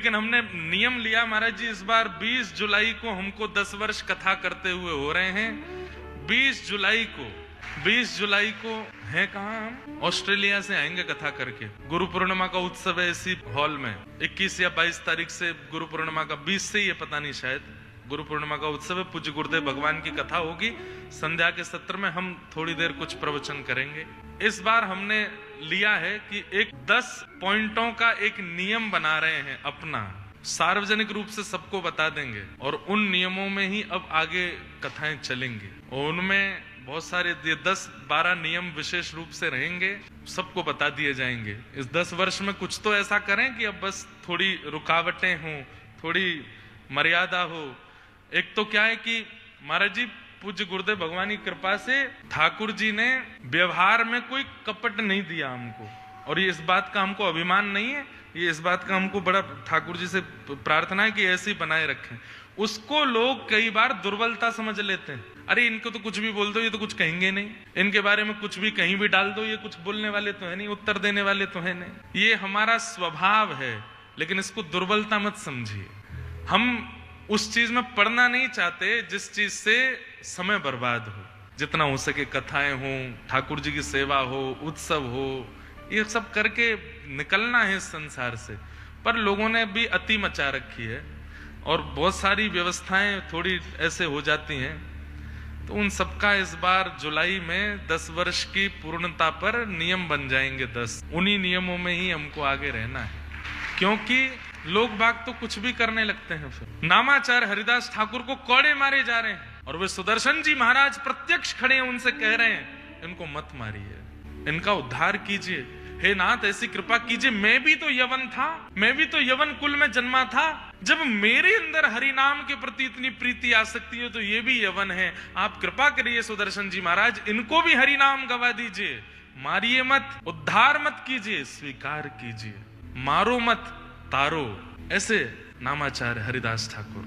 लेकिन हमने नियम लिया महाराज जी, इस बार 20 जुलाई को हमको 10 वर्ष कथा करते हुए हो रहे हैं। 20 जुलाई को है कहाँ, हम ऑस्ट्रेलिया से आएंगे कथा करके। गुरु पूर्णिमा का उत्सव है इसी हॉल में। 21 या 22 तारीख से गुरु पूर्णिमा का, 20 से ये पता नहीं, शायद गुरु पूर्णिमा का उत्सव है। पूज्य गुरुदेव भगवान की कथा होगी। संध्या के सत्र में हम थोड़ी देर कुछ प्रवचन करेंगे। इस बार हमने लिया है कि एक 10 पॉइंटों का एक नियम बना रहे हैं अपना, सार्वजनिक रूप से सबको बता देंगे और उन नियमों में ही अब आगे कथाएं चलेंगी। और उनमें बहुत सारे 10-12 नियम विशेष रूप से रहेंगे, सबको बता दिए जाएंगे। इस 10 वर्ष में कुछ तो ऐसा करें कि अब बस थोड़ी रुकावटें हों, थोड़ी मर्यादा हो। एक तो क्या है कि महाराज जी पूज्य गुरुदेव भगवान की कृपा से ठाकुर जी ने व्यवहार में कोई कपट नहीं दिया हमको, और ये इस बात का हमको अभिमान नहीं है, ये इस बात का हमको बड़ा ठाकुर जी से प्रार्थना है कि ऐसे ही बनाए रखें। उसको लोग कई बार दुर्बलता समझ लेते हैं। अरे इनको तो कुछ भी बोल दो, ये तो कुछ कहेंगे नहीं, इनके बारे में कुछ भी कहीं भी डाल दो, ये कुछ बोलने वाले तो है नहीं, उत्तर देने वाले तो है नहीं। ये हमारा स्वभाव है, लेकिन इसको दुर्बलता मत समझिए। हम उस चीज में पढ़ना नहीं चाहते जिस चीज से समय बर्बाद हो। जितना हो सके कथाएं हो, ठाकुर जी की सेवा हो, उत्सव हो, ये सब करके निकलना है इस संसार से। पर लोगों ने भी अति मचा रखी है और बहुत सारी व्यवस्थाएं थोड़ी ऐसे हो जाती हैं, तो उन सबका इस बार जुलाई में 10 वर्ष की पूर्णता पर नियम बन जाएंगे 10। उन्हीं नियमों में ही हमको आगे रहना है, क्योंकि लोग बाग तो कुछ भी करने लगते हैं। फिर नामाचार्य हरिदास ठाकुर को कोड़े मारे जा रहे हैं और वे सुदर्शन जी महाराज प्रत्यक्ष खड़े हैं, उनसे कह रहे हैं इनको मत मारिए, इनका उद्धार कीजिए, हे नाथ ऐसी कृपा कीजिए। मैं भी तो यवन था, मैं भी तो यवन कुल में जन्मा था। जब मेरे अंदर हरि नाम के प्रति इतनी प्रीति आ सकती है तो ये भी यवन है। आप कृपा करिए सुदर्शन जी महाराज, इनको भी हरि नाम गवा दीजिए, मारिए मत, उद्धार मत कीजिए, स्वीकार कीजिए, मारो मत, तारो। ऐसे नामाचार्य हरिदास ठाकुर।